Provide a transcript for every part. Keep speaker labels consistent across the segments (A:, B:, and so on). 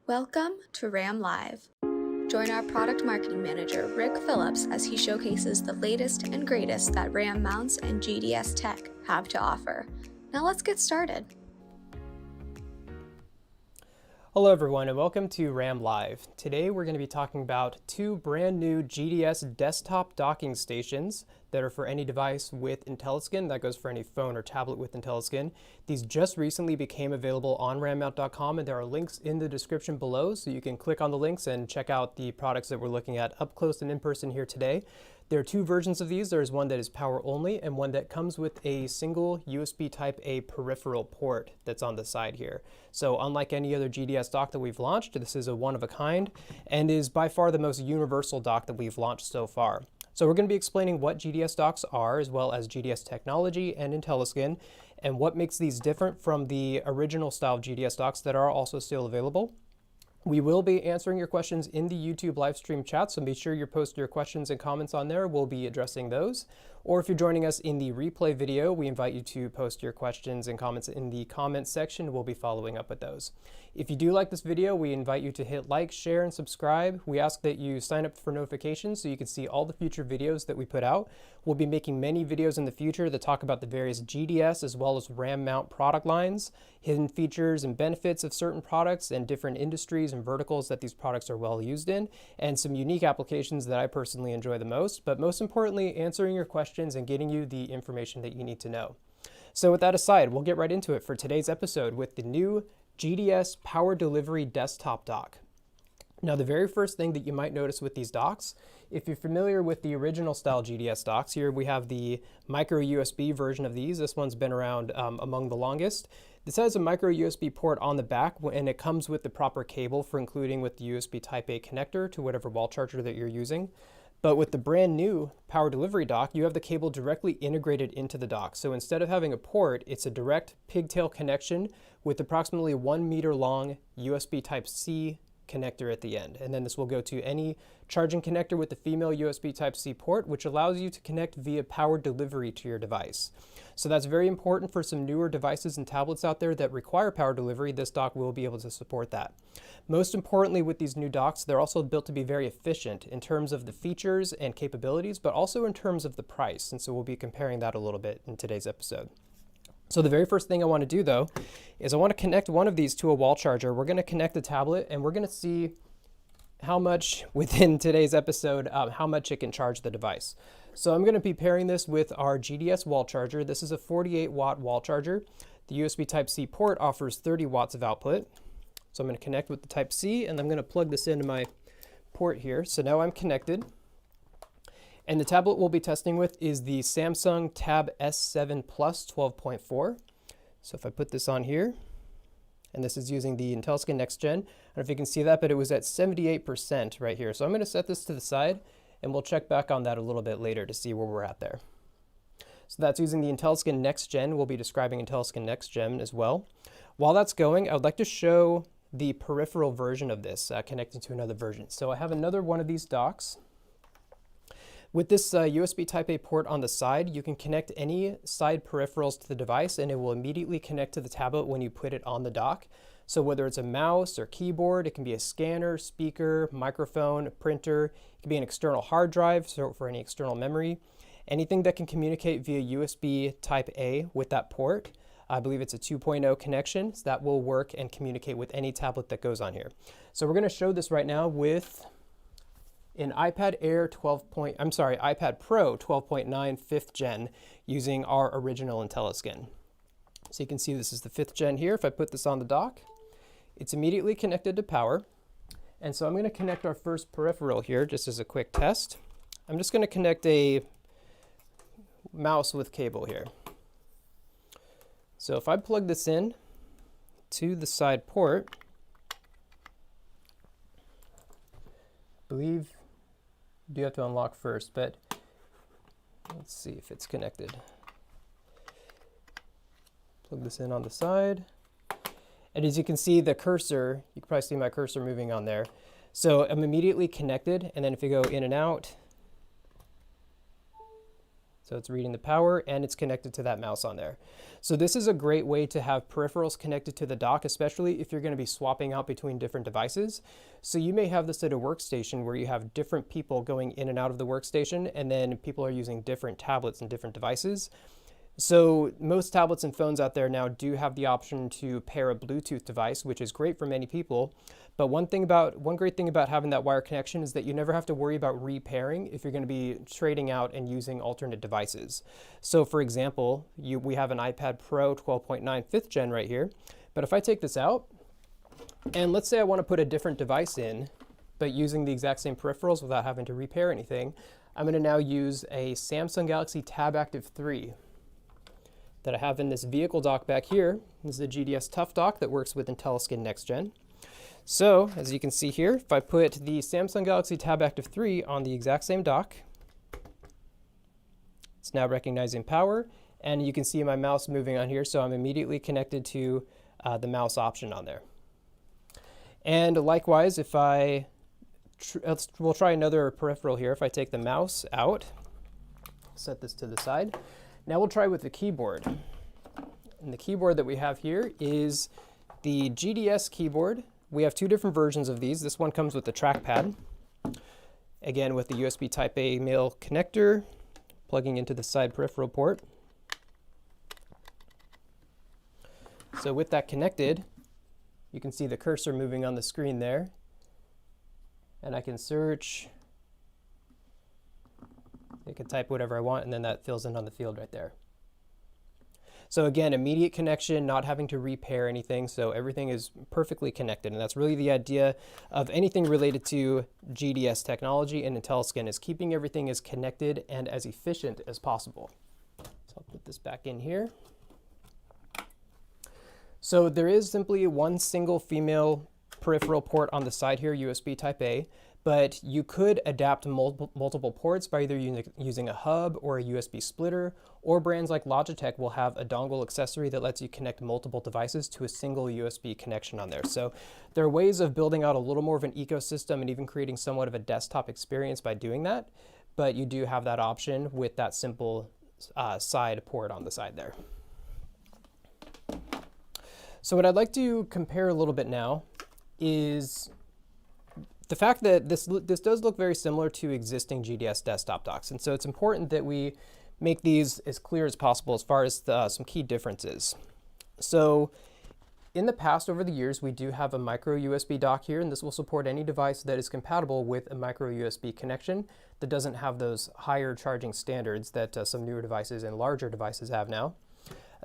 A: Welcome to RAM Live. Join our product marketing manager, Rick Phillips, as he showcases the latest and greatest that RAM mounts and GDS tech have to offer. Now let's get started.
B: Hello everyone and welcome to RAM Live. Today we're going to be talking about two brand new GDS desktop docking stations that are for any device with IntelliSkin. That goes for any phone or tablet with IntelliSkin. These just recently became available on rammount.com, and there are links in the description below, so you can click on the links and check out the products that we're looking at up close and in person here today. There are two versions of these. There's one that is power only and one that comes with a single USB type A peripheral port that's on the side here. So unlike any other GDS dock that we've launched, this is a one of a kind and is by far the most universal dock that we've launched so far. So we're going to be explaining what GDS docks are, as well as GDS technology and IntelliSkin, and what makes these different from the original style of GDS docks that are also still available. We will be answering your questions in the YouTube live stream chat, so be sure you post your questions and comments on there. We'll be addressing those. Or if you're joining us in the replay video, we invite you to post your questions and comments in the comments section. We'll be following up with those. If you do like this video, we invite you to hit like, share, and subscribe. We ask that you sign up for notifications so you can see all the future videos that we put out. We'll be making many videos in the future that talk about the various GDS as well as RAM mount product lines, hidden features and benefits of certain products, and different industries and verticals that these products are well used in, and some unique applications that I personally enjoy the most, but most importantly, answering your questions and getting you the information that you need to know. So with that aside, we'll get right into it for today's episode with the new GDS Power Delivery Desktop Dock. Now, the very first thing that you might notice with these docks, if you're familiar with the original style GDS docks, here we have the micro USB version of these. This one's been around among the longest. This has a micro USB port on the back, and it comes with the proper cable for including with the USB Type A connector to whatever wall charger that you're using. But with the brand new power delivery dock, you have the cable directly integrated into the dock. So instead of having a port, it's a direct pigtail connection with approximately 1 meter long USB Type-C connector at the end. And then this will go to any charging connector with the female USB Type-C port, which allows you to connect via power delivery to your device. So that's very important for some newer devices and tablets out there that require power delivery. This dock will be able to support that. Most importantly, with these new docks, they're also built to be very efficient in terms of the features and capabilities, but also in terms of the price. And so we'll be comparing that a little bit in today's episode. So the very first thing I want to do, though, is I want to connect one of these to a wall charger. We're going to connect the tablet, and we're going to see how much, within today's episode, how much it can charge the device. So I'm going to be pairing this with our GDS wall charger. This is a 48-watt wall charger. The USB Type-C port offers 30 watts of output. So I'm going to connect with the Type-C, and I'm going to plug this into my port here. So now I'm connected. And the tablet we'll be testing with is the Samsung Tab S7 Plus 12.4. So if I put this on here, and this is using the IntelliSkin Next Gen. I don't know if you can see that, but it was at 78% right here. So I'm going to set this to the side, and we'll check back on that a little bit later to see where we're at there. So that's using the IntelliSkin Next Gen. We'll be describing IntelliSkin Next Gen as well. While that's going, I would like to show the peripheral version of this, connecting to another version. So I have another one of these docks. With this USB Type A port on the side, you can connect any side peripherals to the device, and it will immediately connect to the tablet when you put it on the dock. So whether it's a mouse or keyboard, it can be a scanner, speaker, microphone, printer, it can be an external hard drive, so for any external memory, anything that can communicate via USB Type A with that port. I believe it's a 2.0 connection, so that will work and communicate with any tablet that goes on here. So we're going to show this right now with an iPad Pro 12.9 5th gen using our original IntelliSkin. So you can see this is the 5th gen here. If I put this on the dock, it's immediately connected to power. And so I'm going to connect our first peripheral here just as a quick test. I'm just going to connect a mouse with cable here. So if I plug this in to the side port, I believe you do have to unlock first, but let's see if it's connected. Plug this in on the side. And as you can see, the cursor, you can probably see my cursor moving on there. So I'm immediately connected, and then if you go in and out, So it's reading the power and it's connected to that mouse on there. So this is a great way to have peripherals connected to the dock, especially if you're going to be swapping out between different devices. So you may have this at a workstation where you have different people going in and out of the workstation, and then people are using different tablets and different devices. So most tablets and phones out there now do have the option to pair a Bluetooth device, which is great for many people. But one great thing about having that wire connection is that you never have to worry about repairing if you're going to be trading out and using alternate devices. So for example, we have an iPad Pro 12.9 5th gen right here. But if I take this out, and let's say I want to put a different device in, but using the exact same peripherals without having to repair anything, I'm going to now use a Samsung Galaxy Tab Active 3. That I have in this vehicle dock back here. This is a GDS Tough Dock that works with IntelliSkin Next Gen. So, as you can see here, if I put the Samsung Galaxy Tab Active 3 on the exact same dock, it's now recognizing power, and you can see my mouse moving on here, so I'm immediately connected to the mouse option on there. And likewise, if we'll try another peripheral here. If I take the mouse out, set this to the side. Now we'll try with the keyboard. And the keyboard that we have here is the GDS keyboard. We have two different versions of these. This one comes with the trackpad. Again, with the USB Type A male connector, plugging into the side peripheral port. So with that connected, you can see the cursor moving on the screen there. And I can search. I can type whatever I want, and then that fills in on the field right there. So again, immediate connection, not having to repair anything, so everything is perfectly connected. And that's really the idea of anything related to GDS technology and IntelliSkin, is keeping everything as connected and as efficient as possible. So I'll put this back in here. So there is simply one single female peripheral port on the side here, USB Type A. But you could adapt multiple ports by either using a hub or a USB splitter, or brands like Logitech will have a dongle accessory that lets you connect multiple devices to a single USB connection on there. So there are ways of building out a little more of an ecosystem and even creating somewhat of a desktop experience by doing that, but you do have that option with that simple side port on the side there. So what I'd like to compare a little bit now is the fact that this does look very similar to existing GDS desktop docks, and so it's important that we make these as clear as possible as far as some key differences. So in the past, over the years, we do have a micro USB dock here, and this will support any device that is compatible with a micro USB connection that doesn't have those higher charging standards that some newer devices and larger devices have now.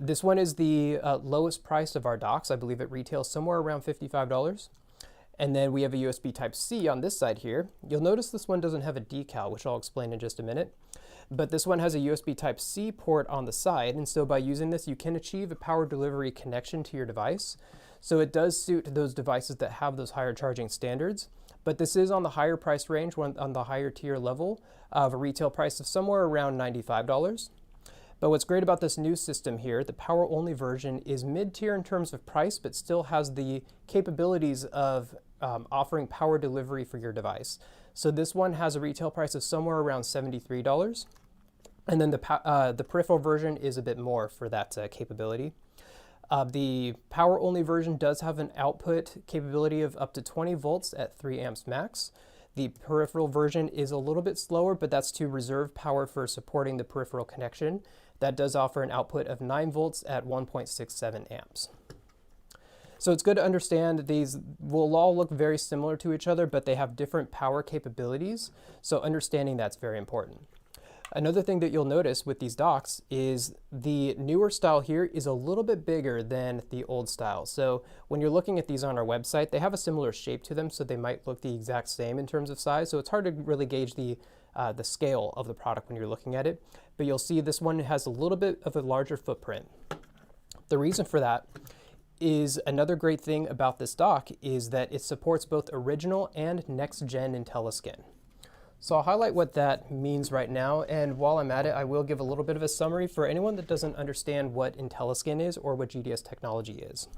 B: This one is the lowest price of our docks. I believe it retails somewhere around $55. And then we have a USB Type-C on this side here. You'll notice this one doesn't have a decal, which I'll explain in just a minute. But this one has a USB Type-C port on the side, and so by using this, you can achieve a power delivery connection to your device. So it does suit those devices that have those higher charging standards. But this is on the higher price range, on the higher tier level of a retail price of somewhere around $95. But what's great about this new system here, the power-only version, is mid-tier in terms of price, but still has the capabilities of offering power delivery for your device. So this one has a retail price of somewhere around $73. And then the peripheral version is a bit more for that capability. The power-only version does have an output capability of up to 20 volts at 3 amps max. The peripheral version is a little bit slower, but that's to reserve power for supporting the peripheral connection. That does offer an output of 9 volts at 1.67 amps. So it's good to understand these will all look very similar to each other, but they have different power capabilities. So understanding that's very important. Another thing that you'll notice with these docks is the newer style here is a little bit bigger than the old style. So when you're looking at these on our website, they have a similar shape to them, so they might look the exact same in terms of size. So it's hard to really gauge the scale of the product when you're looking at it. But you'll see this one has a little bit of a larger footprint. The reason for that is another great thing about this dock is that it supports both original and next-gen IntelliSkin. So I'll highlight what that means right now, and while I'm at it, I will give a little bit of a summary for anyone that doesn't understand what IntelliSkin is or what GDS technology is.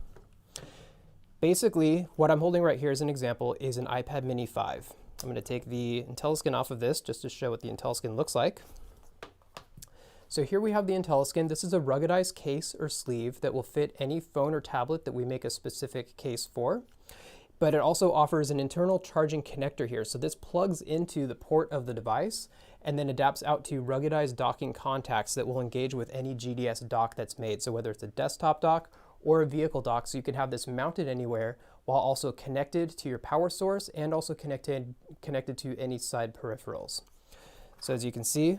B: Basically, what I'm holding right here as an example is an iPad mini 5. I'm going to take the IntelliSkin off of this just to show what the IntelliSkin looks like. So here we have the IntelliSkin. This is a ruggedized case or sleeve that will fit any phone or tablet that we make a specific case for. But it also offers an internal charging connector here. So this plugs into the port of the device and then adapts out to ruggedized docking contacts that will engage with any GDS dock that's made. So whether it's a desktop dock or a vehicle dock, so you can have this mounted anywhere while also connected to your power source and also connected to any side peripherals. So as you can see,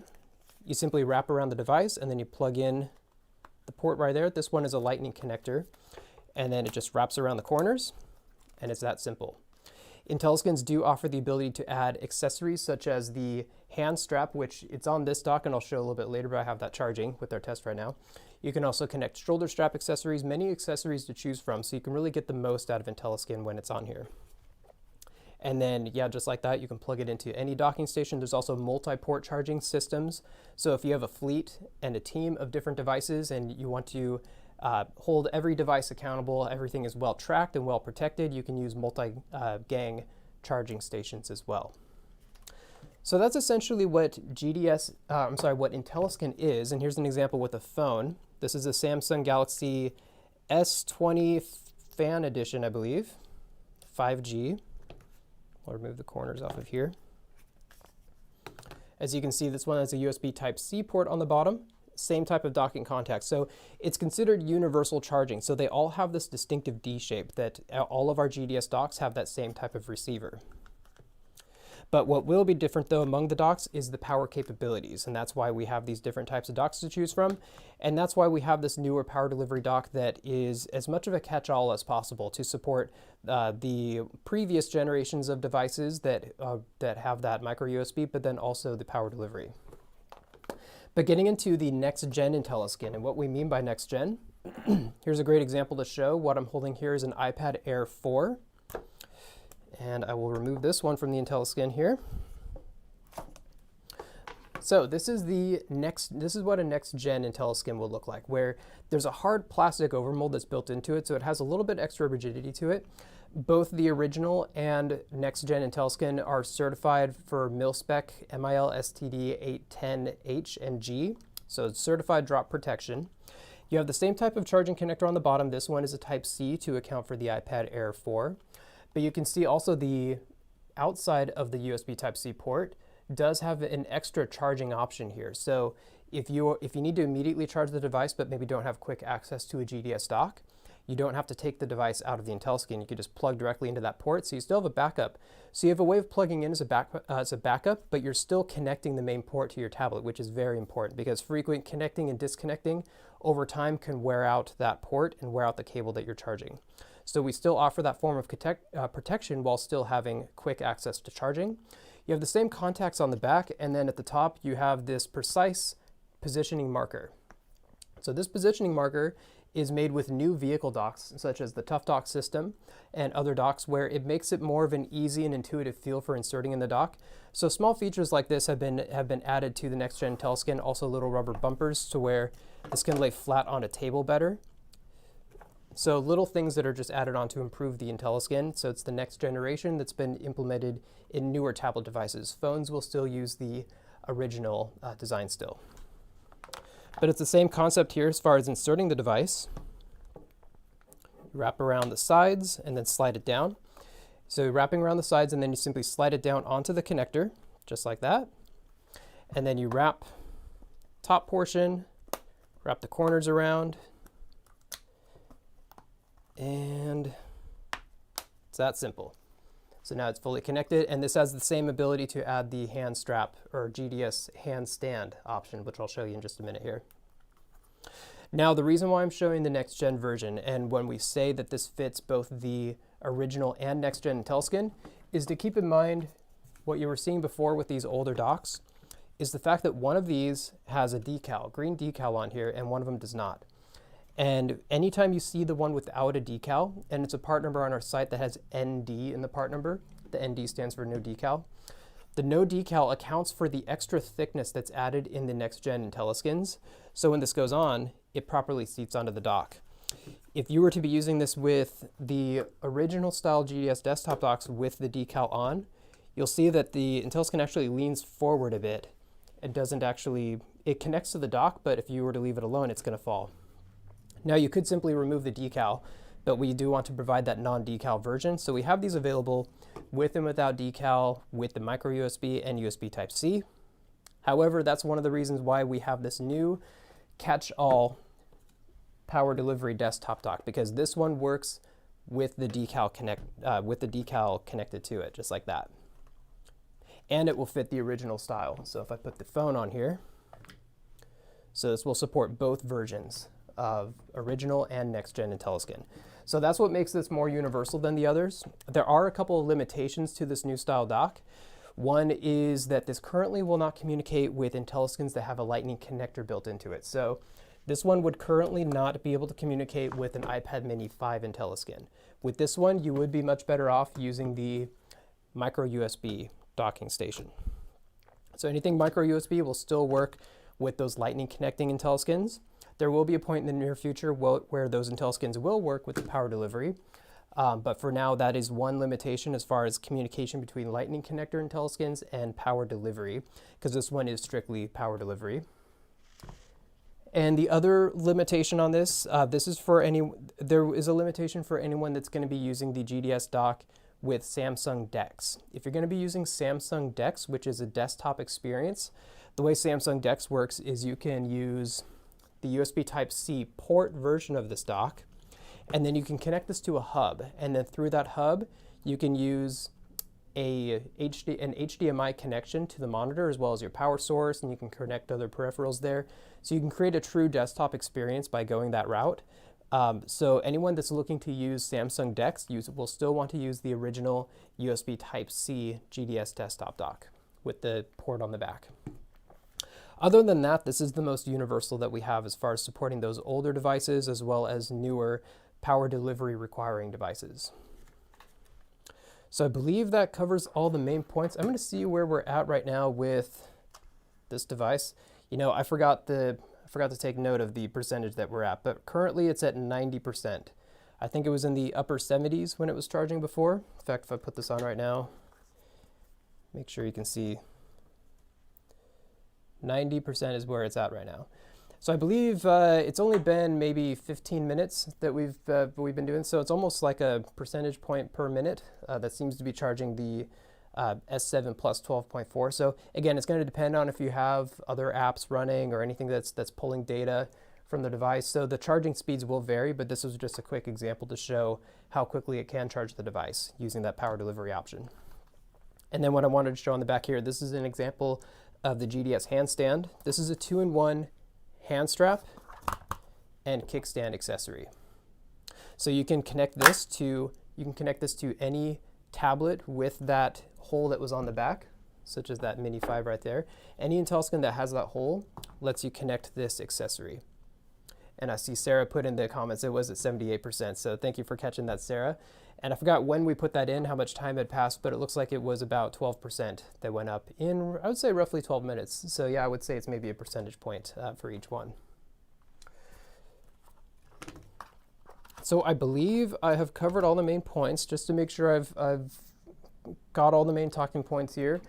B: you simply wrap around the device and then you plug in the port right there. This one is a lightning connector, and then it just wraps around the corners, and it's that simple. IntelliSkins do offer the ability to add accessories such as the hand strap, which it's on this dock and I'll show a little bit later, but I have that charging with our test right now. You can also connect shoulder strap accessories, many accessories to choose from, so you can really get the most out of IntelliSkin when it's on here. And then, yeah, just like that, you can plug it into any docking station. There's also multi-port charging systems. So if you have a fleet and a team of different devices and you want to hold every device accountable, everything is well tracked and well protected, you can use multi-gang charging stations as well. So that's essentially what what IntelliSkin is. And here's an example with a phone. This is a Samsung Galaxy S20 Fan Edition, I believe, 5G. I'll remove the corners off of here. As you can see, this one has a USB Type-C port on the bottom, same type of docking contact. So it's considered universal charging. So they all have this distinctive D shape that all of our GDS docks have that same type of receiver. But what will be different though among the docks is the power capabilities, and that's why we have these different types of docks to choose from, and that's why we have this newer power delivery dock that is as much of a catch-all as possible to support the previous generations of devices that have that micro USB, but then also the power delivery. But getting into the next gen IntelliSkin and what we mean by next gen, here's a great example to show. What I'm holding here is an iPad Air 4. And I will remove this one from the IntelliSkin here. So this is what a next gen IntelliSkin will look like, where there's a hard plastic overmold that's built into it, so it has a little bit extra rigidity to it. Both the original and next gen IntelliSkin are certified for mil-spec MIL STD 810H and G, so it's certified drop protection. You have the same type of charging connector on the bottom. This one is a Type-C to account for the iPad Air 4. But you can see also the outside of the USB Type-C port does have an extra charging option here. So if you need to immediately charge the device but maybe don't have quick access to a GDS dock, you don't have to take the device out of the IntelliSkin. You can just plug directly into that port, so you still have a backup. So you have a way of plugging in as a backup, but you're still connecting the main port to your tablet, which is very important because frequent connecting and disconnecting over time can wear out that port and wear out the cable that you're charging. So we still offer that form of protection while still having quick access to charging. You have the same contacts on the back, and then at the top you have this precise positioning marker. So this positioning marker is made with new vehicle docks, such as the Tough Dock system and other docks, where it makes it more of an easy and intuitive feel for inserting in the dock. So small features like this have been added to the next gen IntelliSkin, also little rubber bumpers to where this can lay flat on a table better. So little things that are just added on to improve the IntelliSkin. So it's the next generation that's been implemented in newer tablet devices. Phones will still use the original design still. But it's the same concept here as far as inserting the device. Wrap around the sides and then slide it down. So wrapping around the sides, and then you simply slide it down onto the connector, just like that. And then you wrap top portion, wrap the corners around, and it's that simple. So now it's fully connected, and this has the same ability to add the hand strap or GDS hand stand option, which I'll show you in just a minute here. Now, the reason why I'm showing the next gen version, and when we say that this fits both the original and next gen IntelliSkin, is to keep in mind what you were seeing before with these older docks, is the fact that one of these has a decal, green decal on here, and one of them does not. And anytime you see the one without a decal, and it's a part number on our site that has ND in the part number, the ND stands for no decal. The no decal accounts for the extra thickness that's added in the next gen IntelliSkins. So when this goes on, it properly seats onto the dock. If you were to be using this with the original style GDS desktop docks with the decal on, you'll see that the IntelliSkin actually leans forward a bit. It doesn't actually it connects to the dock, but if you were to leave it alone, it's going to fall. Now you could simply remove the decal, but we do want to provide that non-decal version. So we have these available with and without decal, with the micro USB and USB Type-C. However, that's one of the reasons why we have this new catch-all power delivery desktop dock, because this one works with the decal connected to it, just like that. And it will fit the original style. So if I put the phone on here, so this will support both versions of original and next gen IntelliSkin. So that's what makes this more universal than the others. There are a couple of limitations to this new style dock. One is that this currently will not communicate with IntelliSkins that have a lightning connector built into it. So this one would currently not be able to communicate with an iPad mini 5 IntelliSkin. With this one, you would be much better off using the micro USB docking station. So anything micro USB will still work with those lightning connecting IntelliSkins. There will be a point in the near future where those IntelliSkins will work with the power delivery. But for now, that is one limitation as far as communication between lightning connector IntelliSkins and power delivery, because this one is strictly power delivery. And the other limitation on this, there is a limitation for anyone that's going to be using the GDS dock with Samsung DeX. If you're going to be using Samsung DeX, which is a desktop experience, the way Samsung DeX works is you can use the USB Type-C port version of this dock, and then you can connect this to a hub, and then through that hub you can use an HDMI connection to the monitor as well as your power source, and you can connect other peripherals there. So you can create a true desktop experience by going that route. So anyone that's looking to use Samsung DeX will still want to use the original USB Type-C GDS Desktop Dock with the port on the back. Other than that, this is the most universal that we have as far as supporting those older devices as well as newer power delivery requiring devices. So I believe that covers all the main points. I'm going to see where we're at right now with this device. You know, I forgot to take note of the percentage that we're at, but currently it's at 90%. I think it was in the upper 70s when it was charging before. In fact, if I put this on right now, make sure you can see 90% is where it's at right now. So I believe it's only been maybe 15 minutes that we've been doing, so it's almost like a percentage point per minute that seems to be charging the S7 Plus 12.4. So again, it's going to depend on if you have other apps running or anything that's pulling data from the device. So the charging speeds will vary, but this was just a quick example to show how quickly it can charge the device using that power delivery option. And then what I wanted to show on the back here, this is an example of the GDS handstand. This is a 2-in-1 hand strap and kickstand accessory. So you can connect this to any tablet with that hole that was on the back, such as that Mini 5 right there. Any IntelliSkin that has that hole lets you connect this accessory. And I see Sarah put in the comments it was at 78%, so thank you for catching that, Sarah. And I forgot when we put that in, how much time had passed, but it looks like it was about 12% that went up in, I would say, roughly 12 minutes. So yeah, I would say it's maybe a percentage point for each one. So I believe I have covered all the main points. Just to make sure I've got all the main talking points here.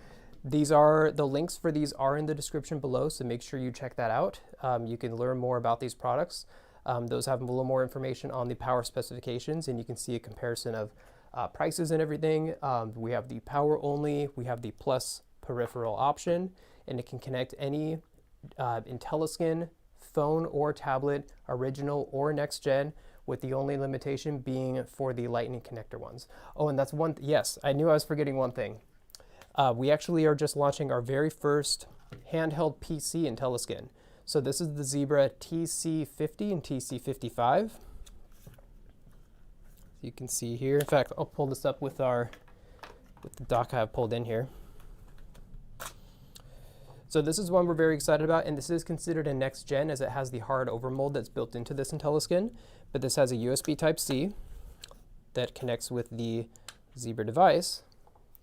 B: The links for these are in the description below, so make sure you check that out. You can learn more about these products. Those have a little more information on the power specifications, and you can see a comparison of prices and everything. We have the power only, we have the plus peripheral option, and it can connect any IntelliSkin phone or tablet, original or next gen, with the only limitation being for the lightning connector ones. Oh, and that's one, yes, I knew I was forgetting one thing. We actually are just launching our very first handheld PC IntelliSkin. So this is the Zebra TC50 and TC55. You can see here. In fact, I'll pull this up with the dock I have pulled in here. So this is one we're very excited about, and this is considered a next gen as it has the hard overmold that's built into this IntelliSkin. But this has a USB Type-C that connects with the Zebra device.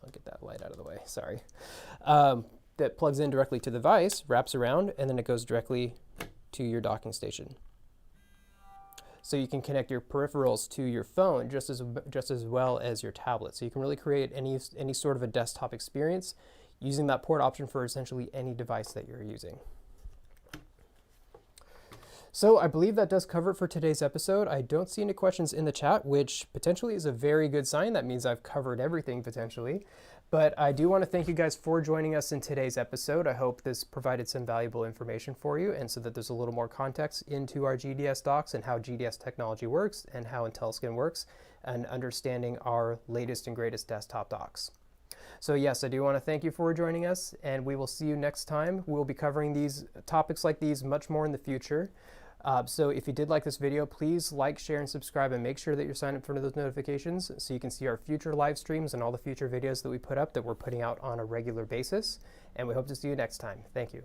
B: I'll get that light out of the way, sorry. That plugs in directly to the device, wraps around, and then it goes directly to your docking station. So you can connect your peripherals to your phone just as well as your tablet. So you can really create any sort of a desktop experience using that port option for essentially any device that you're using. So I believe that does cover it for today's episode. I don't see any questions in the chat, which potentially is a very good sign. That means I've covered everything potentially. But I do want to thank you guys for joining us in today's episode. I hope this provided some valuable information for you, and so that there's a little more context into our GDS docks and how GDS technology works and how IntelliSkin works, and understanding our latest and greatest desktop docks. So yes, I do want to thank you for joining us, and we will see you next time. We'll be covering these topics like these much more in the future. So if you did like this video, please like, share, and subscribe, and make sure that you're signed up for those notifications so you can see our future live streams and all the future videos that we put up that we're putting out on a regular basis. And we hope to see you next time. Thank you.